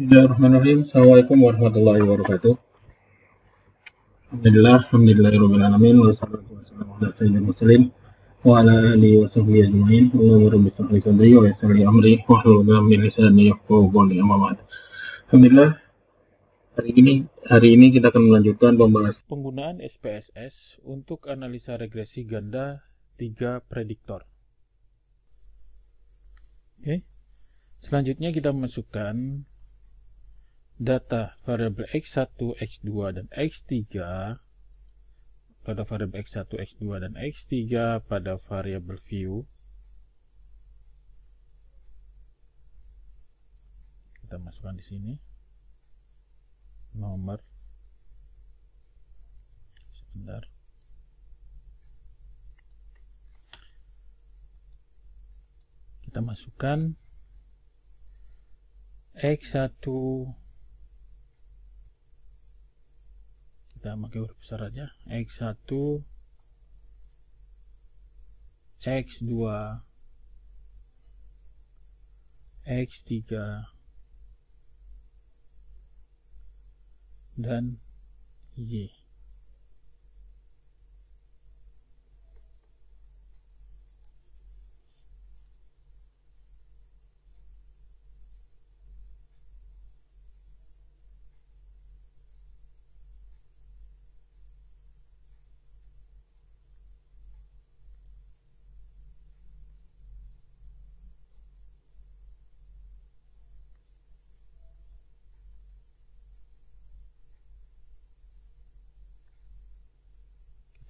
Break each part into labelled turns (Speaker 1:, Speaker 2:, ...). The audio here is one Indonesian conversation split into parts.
Speaker 1: Bismillahirrahmanirrahim. Assalamualaikum warahmatullahi wabarakatuh. Alhamdulillahirrahmanirrahim. Wassalatu wassalamu ala sayyidil mursalin wa ala alihi wa sahbihi ajma'in. Allahumma rabbi shrah li sadri wa yassir li amri wahlul 'uqdatam min lisani yafqahu qawli. Amma ba'd. Alhamdulillah, hari ini kita akan melanjutkan pembahasan
Speaker 2: penggunaan SPSS untuk analisa regresi ganda 3 prediktor. Oke. Selanjutnya kita masukkan data variabel X1, X2, dan X3, data variabel X1, X2, dan X3 pada variabel view. Kita masukkan di sini nomor. Sebentar. Kita masukkan X1, kita pakai huruf besar aja, X1, X2, X3, dan Y.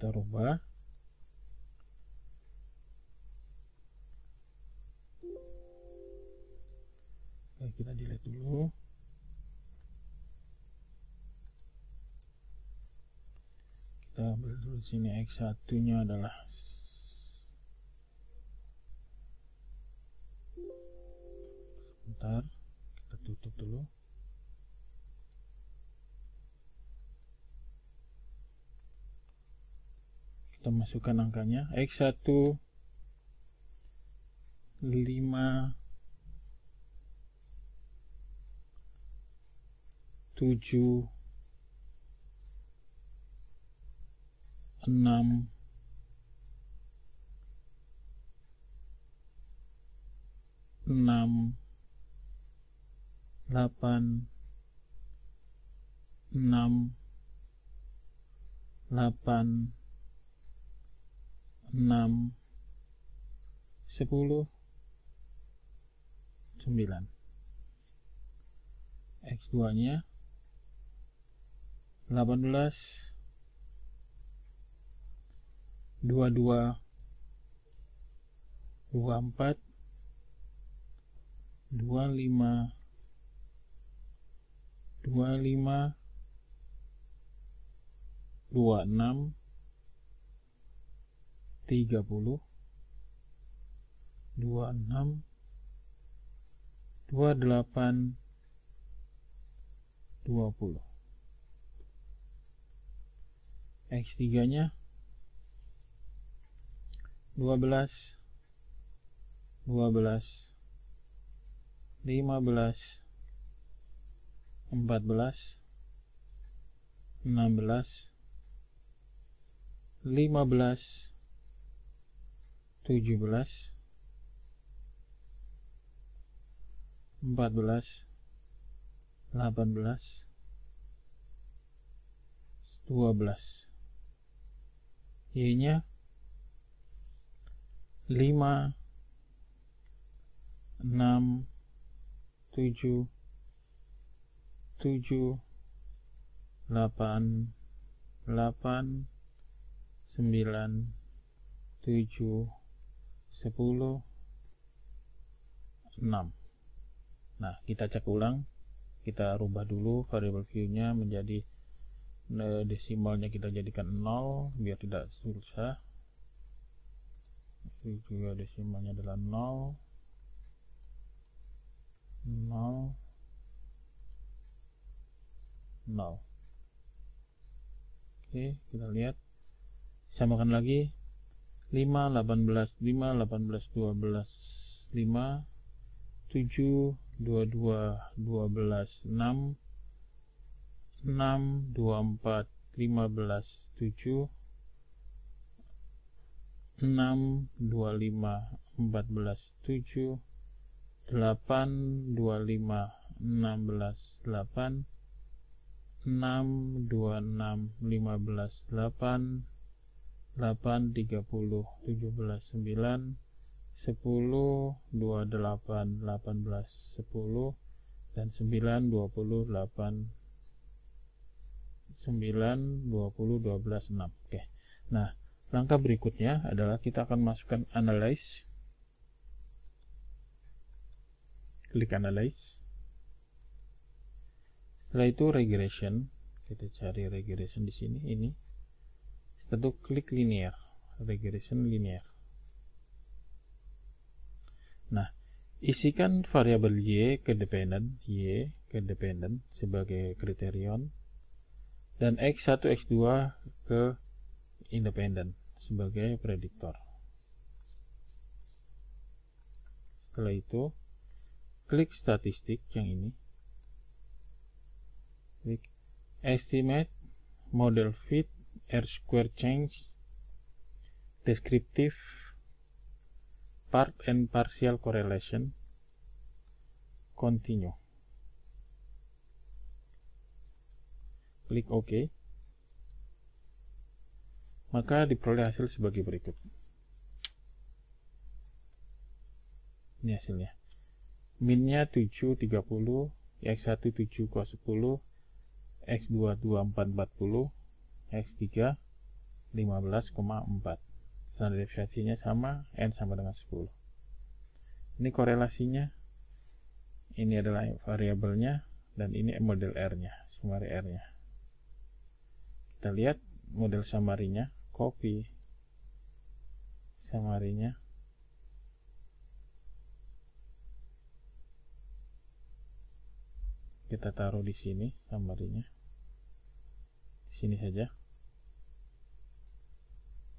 Speaker 2: Kita rubah. Oke, kita delete dulu. Kita ambil dulu sini X1 nya adalah sebentar, kita tutup dulu. Kita masukkan angkanya X1 5 7 6 6 8 6 8 6 10 9. X2 nya 18 22 24 25 26 30 26 28 20. X3 nya 12 12 15 14 16 15 17 14 18 12. Y nya 5 6 7 7 8 8 9 7 10 6. Nah, kita cek ulang. Kita rubah dulu variabel view nya menjadi desimalnya kita jadikan 0 biar tidak susah. Ini juga desimalnya adalah 0 0 0. Oke, kita lihat. Samakan lagi. 5 18 5 18 12 5 7 22 12 6 6 24 15 7 6 25 14 7 8 25 16 8 6 26 15 8 8 30 17 9 10 28 18 10 dan 9 20 8 9 20 12 6. Oke. Nah, langkah berikutnya adalah kita akan masukkan analyze. Klik analyze. Setelah itu regression. Kita cari regression di sini, ini. Setelah itu klik linear. Regression linear. Nah, isikan variabel y ke dependent sebagai kriterion, dan x1 x2 ke independent sebagai prediktor. Setelah itu klik statistik yang ini, klik estimate, model fit, R-square change, descriptive, part and partial correlation, continue. Klik OK. Maka diperoleh hasil sebagai berikut. Ini hasilnya. Minnya 7 30, x1 7 10, x2 24 40, x3 15,4. Standar deviasinya sama, n sama dengan 10. Ini korelasinya. Ini adalah variabelnya, dan ini model R-nya, summary R-nya. Kita lihat model summary-nya, copy summary-nya. Kita taruh di sini summary-nya. Di sini saja.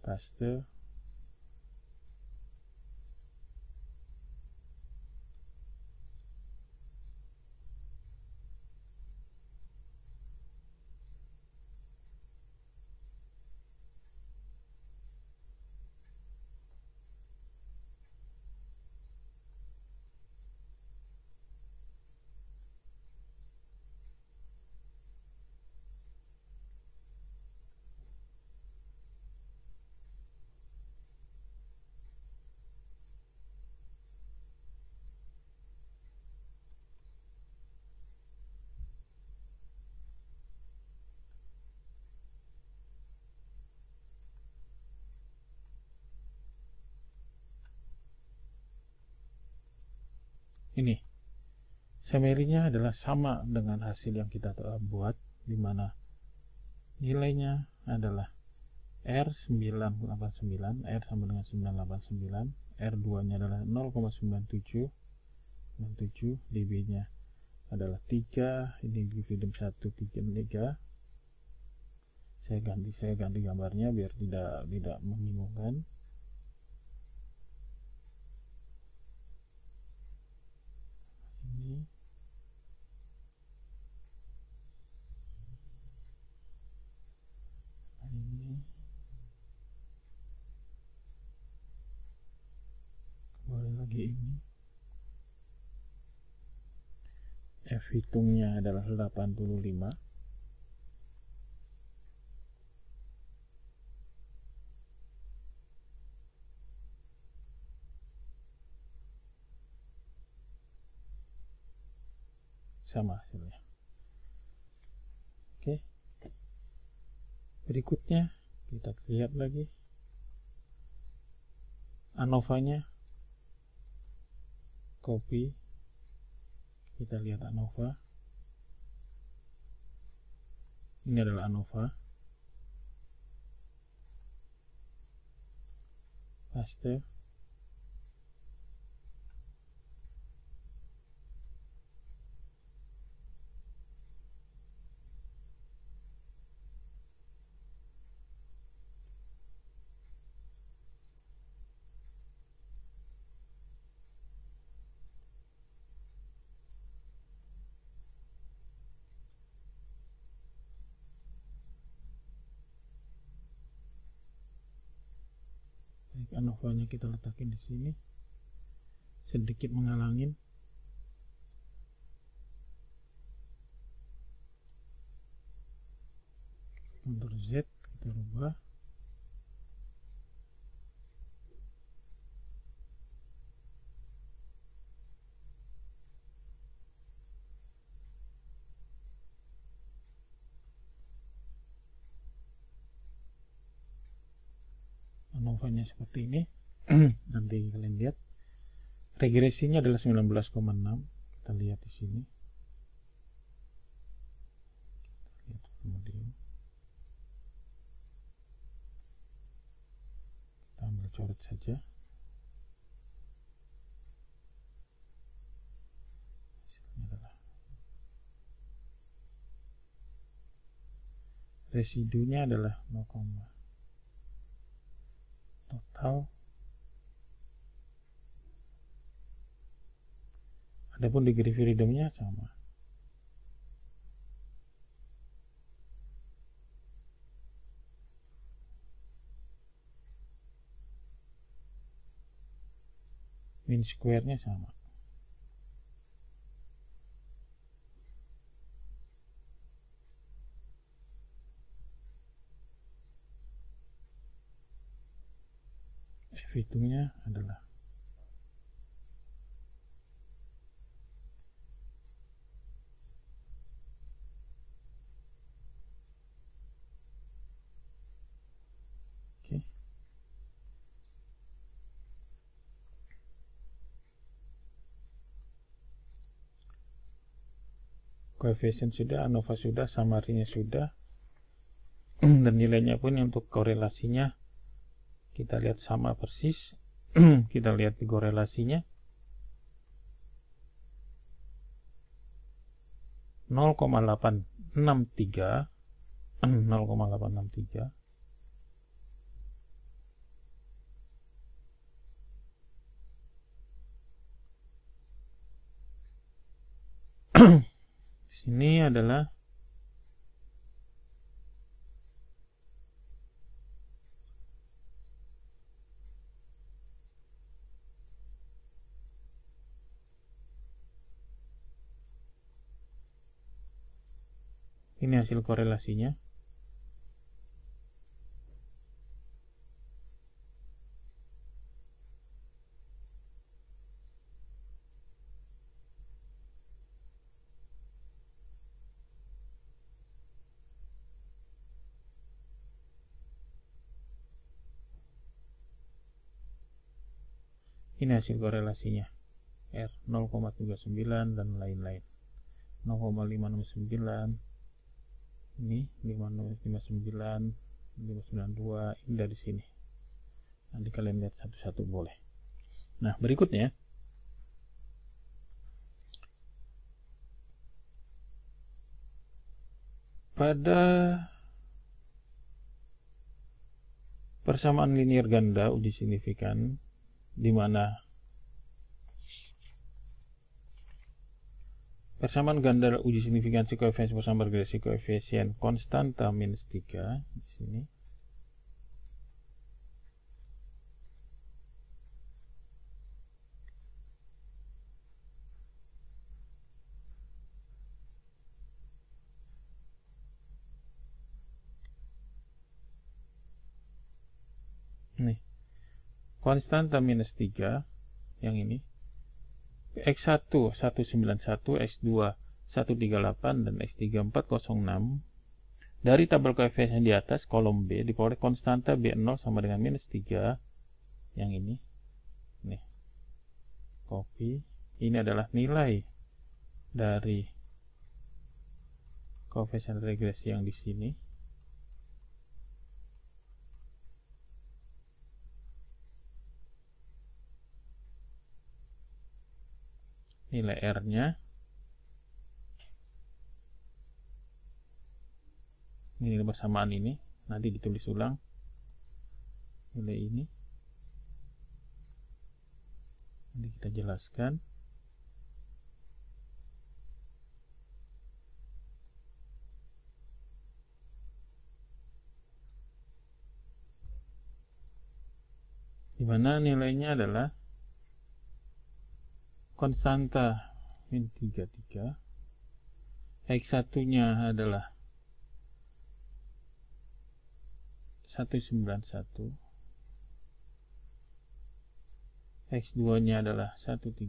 Speaker 2: Paste. Ini summary-nya adalah sama dengan hasil yang kita buat, di mana nilainya adalah R989, R sama dengan 989, R2 nya adalah 0,97, dB-nya adalah 3, ini dividend 1 3. Saya ganti gambarnya biar tidak membingungkan. Ini kembali lagi, ini F hitungnya adalah 85. Sama hasilnya. Oke. Berikutnya kita lihat lagi ANOVA-nya. Copy. Kita lihat ANOVA. Ini adalah ANOVA. Paste. ANOVA-nya kita letakin di sini, sedikit menghalangin. Ctrl Z, kita rubah. ANOVA-nya seperti ini. Nanti kalian lihat regresinya adalah 19,6. Kita lihat di sini. Lihat kemudian kita ambil coret saja. Hasilnya adalah residunya adalah 0, total. Adapun degree freedom-nya sama. Mean square-nya sama. F-hitungnya adalah koefisien sudah, ANOVA sudah, summary-nya sudah, dan nilainya pun untuk korelasinya kita lihat sama persis. Kita lihat di korelasinya 0,863 0,863. Sini adalah ini hasil korelasinya. Ini hasil korelasinya, R 0,39 dan lain-lain, 0,569, ini 559, 592, ini dari sini. Nanti kalian lihat satu-satu boleh. Nah, berikutnya pada persamaan linear ganda uji signifikan, di mana persamaan ganda uji signifikansi koefisien persamaan regresi koefisien konstanta minus 3 di sini. Nih. Konstanta minus 3 yang ini, X1 191, X2 138, dan X3 406 dari tabel koefisien di atas kolom B diperoleh konstanta B0 sama dengan minus 3 yang ini. Nih, copy. Ini adalah nilai dari koefisien regresi yang di sini. Nilai R-nya, nilai persamaan ini nanti ditulis ulang, nilai ini nanti kita jelaskan. di mana nilainya adalah konstanta min 33, X1 nya adalah 191, X2 nya adalah 138,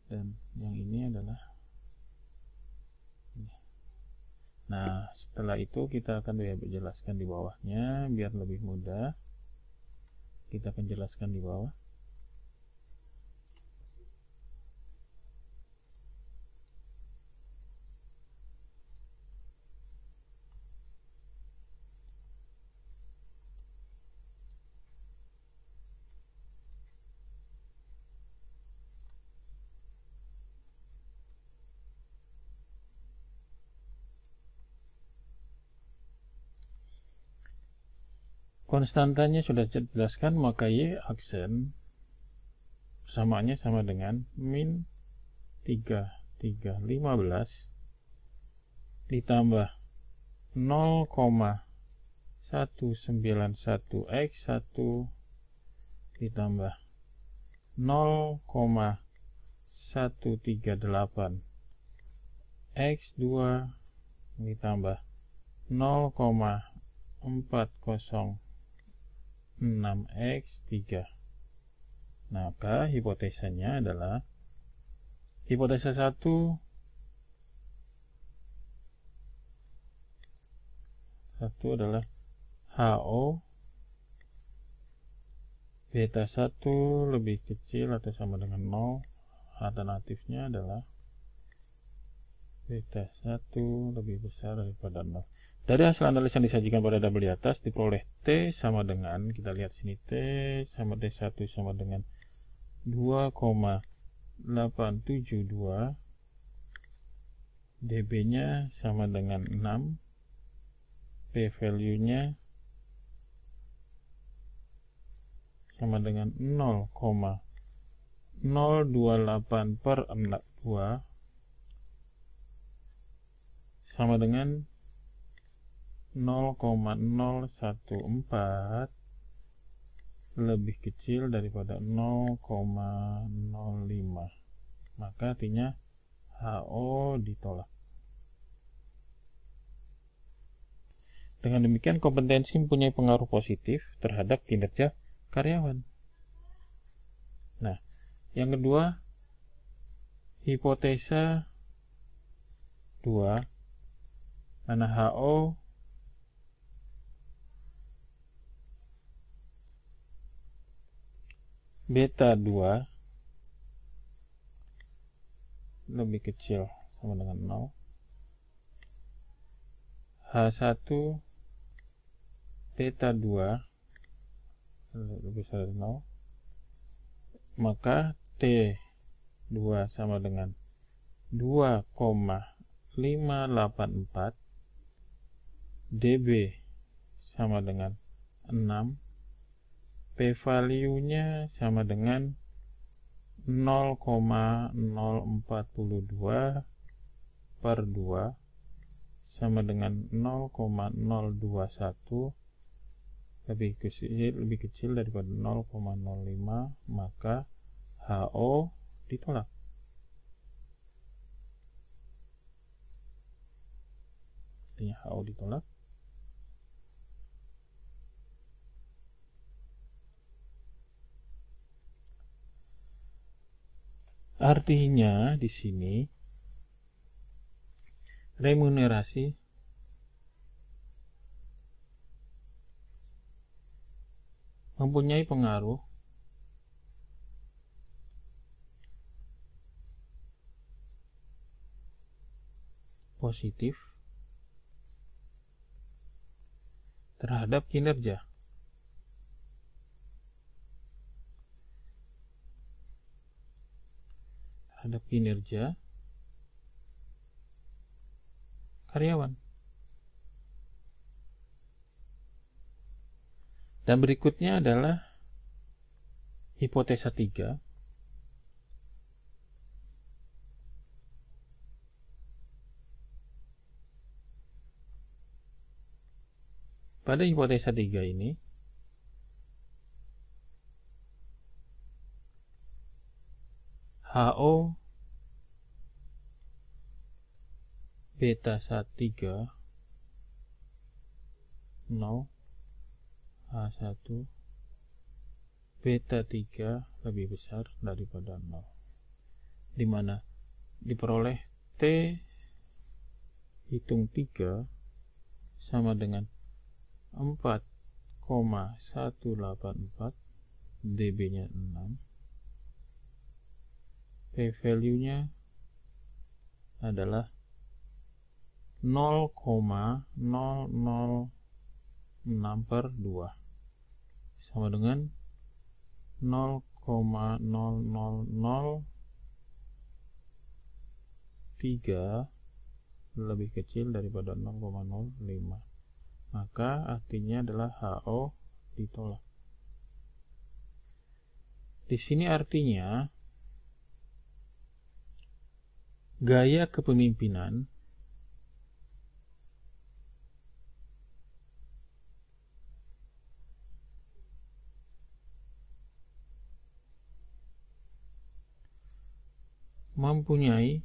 Speaker 2: dan yang ini adalah ini. Nah, setelah itu kita akan jelaskan di bawahnya biar lebih mudah. Kita akan jelaskan di bawah. Konstantanya sudah dijelaskan, maka Y aksen persamaannya sama dengan min 3315 ditambah 0,191 X1 ditambah 0,138 X2 ditambah 0,406 X3. Maka hipotesanya adalah hipotesa 1 adalah HO beta 1 lebih kecil atau sama dengan 0. Alternatifnya adalah beta 1 lebih besar daripada 0. Dari hasil analisa yang disajikan pada tabel di atas diperoleh T sama dengan, kita lihat sini, T sama D1 sama dengan 2,872, dB nya sama dengan 6, P value nya sama dengan 0,028 per 2 sama dengan 0,014 lebih kecil daripada 0,05. Maka artinya HO ditolak. Dengan demikian kompetensi mempunyai pengaruh positif terhadap kinerja karyawan. Nah, yang kedua, hipotesa 2, mana HO beta 2 lebih kecil sama dengan 0, H1 beta 2 lebih besar dari 0, maka T2 sama dengan 2,584, dB sama dengan 6, P value nya sama dengan 0,042 per 2 sama dengan 0,021, lebih kecil daripada 0,05, maka HO ditolak. Artinya HO ditolak. Artinya di sini remunerasi mempunyai pengaruh positif terhadap kinerja. Karyawan. Dan berikutnya adalah hipotesa 3. Pada hipotesa 3 ini HO beta 3 0, H1 beta 3 lebih besar daripada 0, dimana diperoleh T hitung 3 sama dengan 4,184, dB nya 6, P value nya adalah 0,006 per 2 sama dengan 0,0003 lebih kecil daripada 0,05, maka artinya adalah HO ditolak. Di sini artinya gaya kepemimpinan mempunyai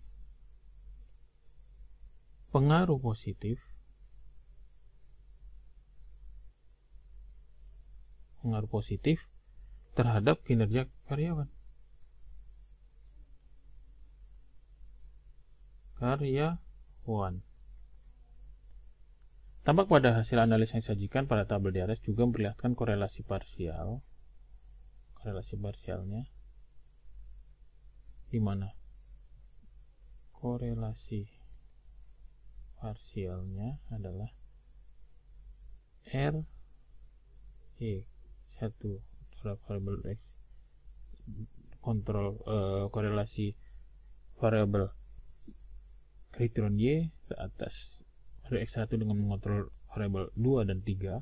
Speaker 2: pengaruh positif terhadap kinerja karyawan. Tampak pada hasil analis yang disajikan pada tabel di atas juga memperlihatkan korelasi parsialnya, di mana korelasi parsialnya adalah R E1 terhadap variabel X, korelasi variabel kriterion Y ke atas variabel X1 dengan mengontrol variabel 2 dan 3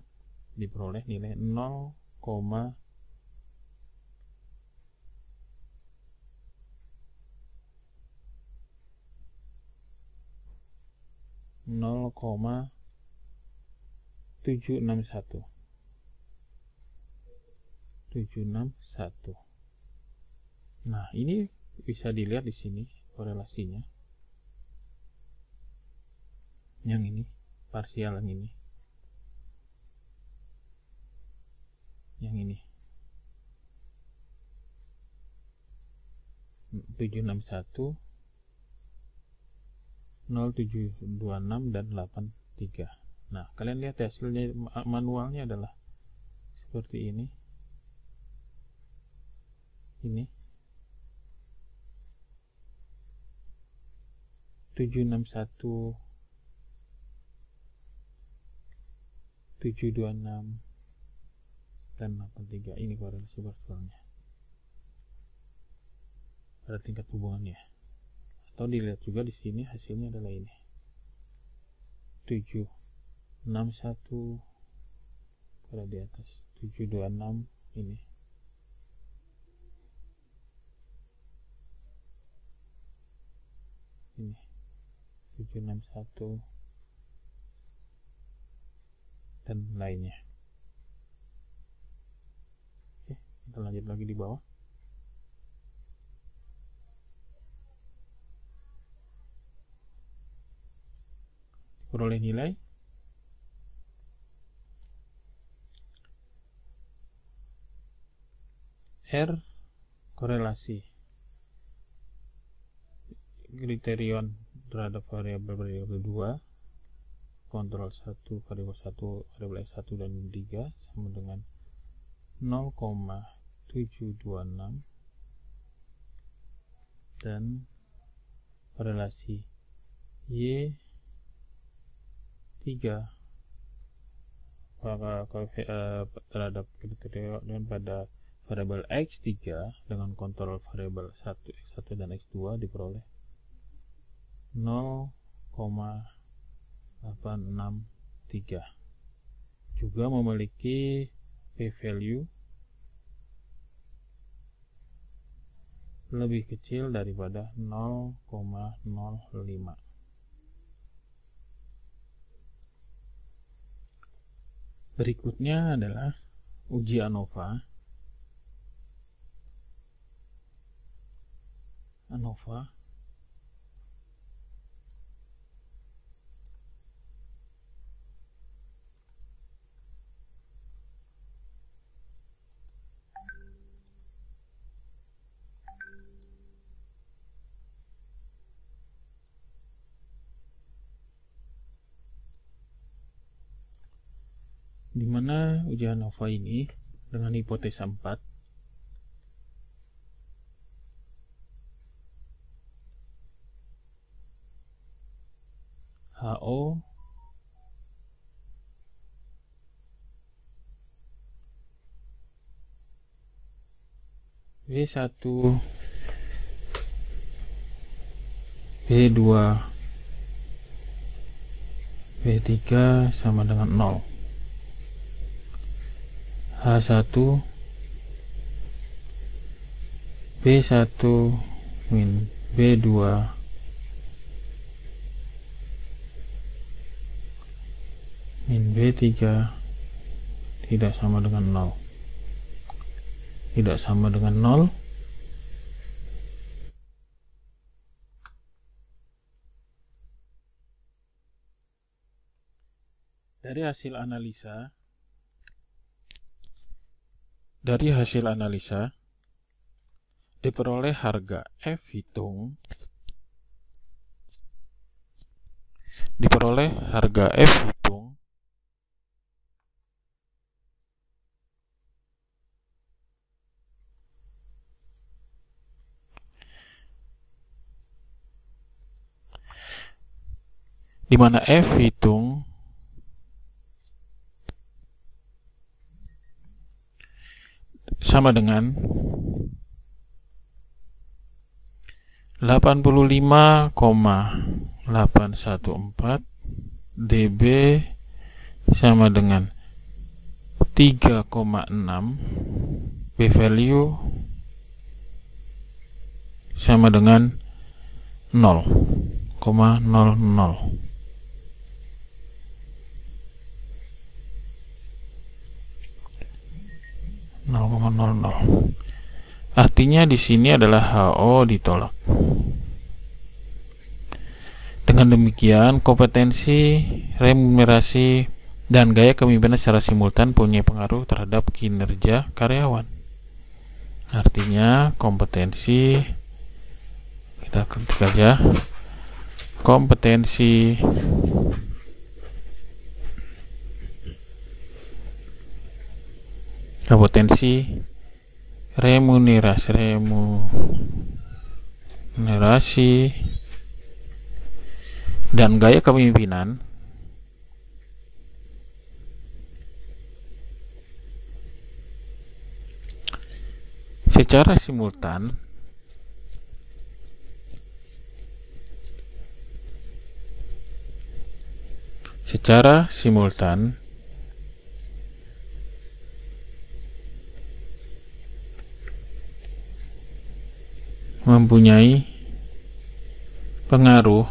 Speaker 2: diperoleh nilai 0,0,796 761. Nah, ini bisa dilihat di sini korelasinya. Yang ini parsial, yang ini 761, 0726 dan 83. Nah, kalian lihat hasilnya manualnya adalah seperti ini. Ini 761, 726 dan 83. Ini korelasi parsialnya pada tingkat hubungannya. Atau dilihat juga di sini hasilnya adalah ini 761 pada di atas, 726 ini. Ini 761 dan lainnya. Oke, kita lanjut lagi di bawah. Peroleh nilai R korelasi kriterion terhadap variabel 2, kontrol 1, variabel 1, variabel S1 dan 3 sama dengan 0,726, dan korelasi Y3 terhadap kriterion pada variabel X3 dengan kontrol variabel 1, X1 dan X2 diperoleh 0,863, juga memiliki p-value lebih kecil daripada 0,05. Berikutnya adalah uji ANOVA ANOVA di mana uji ANOVA ini dengan hipotesa 4 HO W1 W2 W3 sama dengan 0. H1 B1 min B2 min B3 tidak sama dengan 0. Tidak sama dengan 0. Dari hasil analisa diperoleh harga F hitung di mana F hitung sama dengan 85,814 dB sama dengan 3,6, B value sama dengan 0,00. Artinya di sini adalah HO ditolak. Dengan demikian, kompetensi, remunerasi, dan gaya kepemimpinan secara simultan punya pengaruh terhadap kinerja karyawan. Artinya kompetensi, kita ketik saja kompetensi remunerasi dan gaya kepemimpinan secara simultan mempunyai pengaruh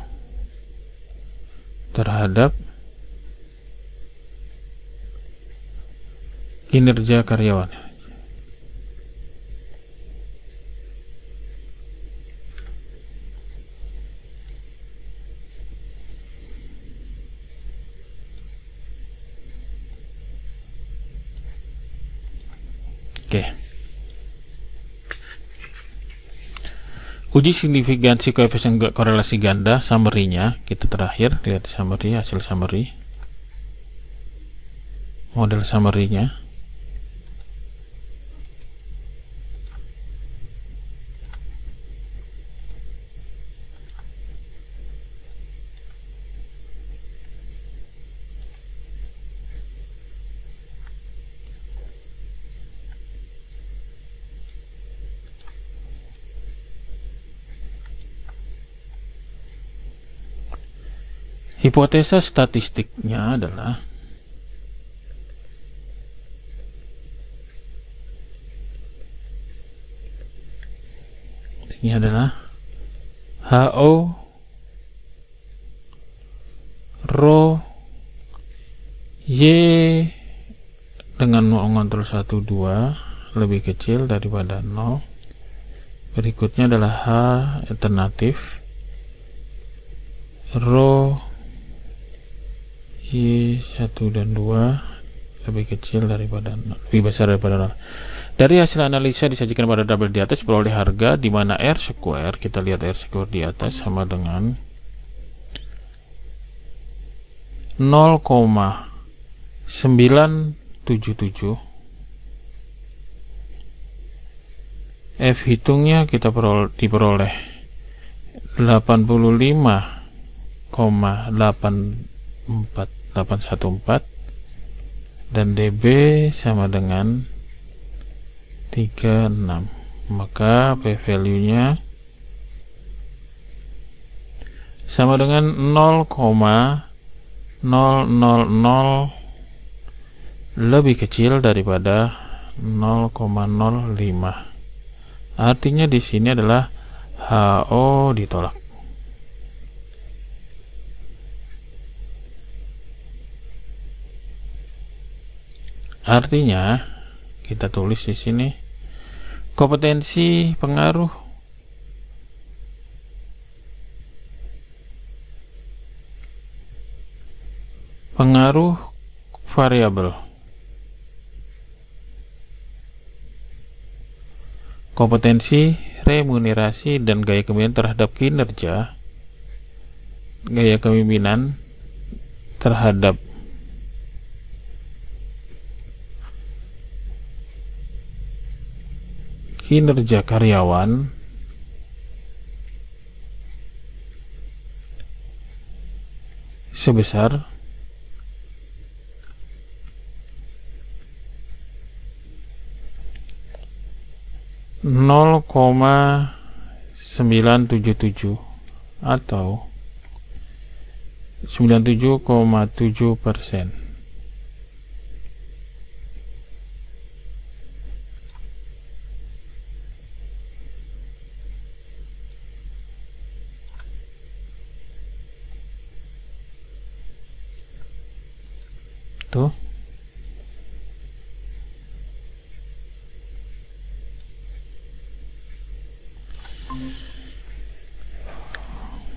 Speaker 2: terhadap kinerja karyawan. Oke. Uji signifikansi koefisien korelasi ganda, summary-nya kita terakhir lihat summary, hasil summary, model summary-nya. Hipotesa statistiknya adalah HO rho Y dengan mengontrol 1, 2 lebih kecil daripada 0 Berikutnya adalah H alternatif, row Y1 dan 2 lebih kecil daripada 0, lebih besar daripada 0. Dari hasil analisa disajikan pada tabel di atas peroleh harga di mana R square, kita lihat R square di atas sama dengan 0,977. F hitungnya kita diperoleh 85,84814 dan DB sama dengan 36. Maka P value nya sama dengan 0,000 lebih kecil daripada 0,05. Artinya di sini adalah HO ditolak. Artinya kita tulis di sini kompetensi pengaruh variabel. Kompetensi, remunerasi, dan gaya kepemimpinan terhadap kinerja, gaya kepemimpinan terhadap kinerja karyawan sebesar 0,977 atau 97,7%. Tuh.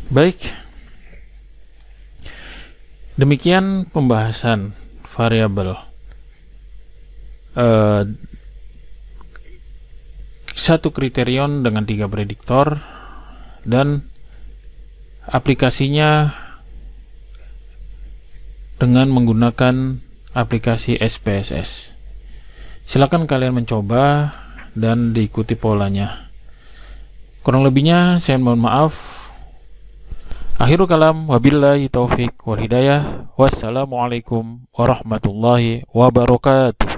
Speaker 2: Baik, demikian pembahasan variabel satu kriterion dengan 3 prediktor dan aplikasinya dengan menggunakan aplikasi SPSS. Silakan kalian mencoba dan diikuti polanya. Kurang lebihnya saya mohon maaf. Akhirul kalam, wabillahi taufik wal hidayah. Wassalamualaikum warahmatullahi wabarakatuh.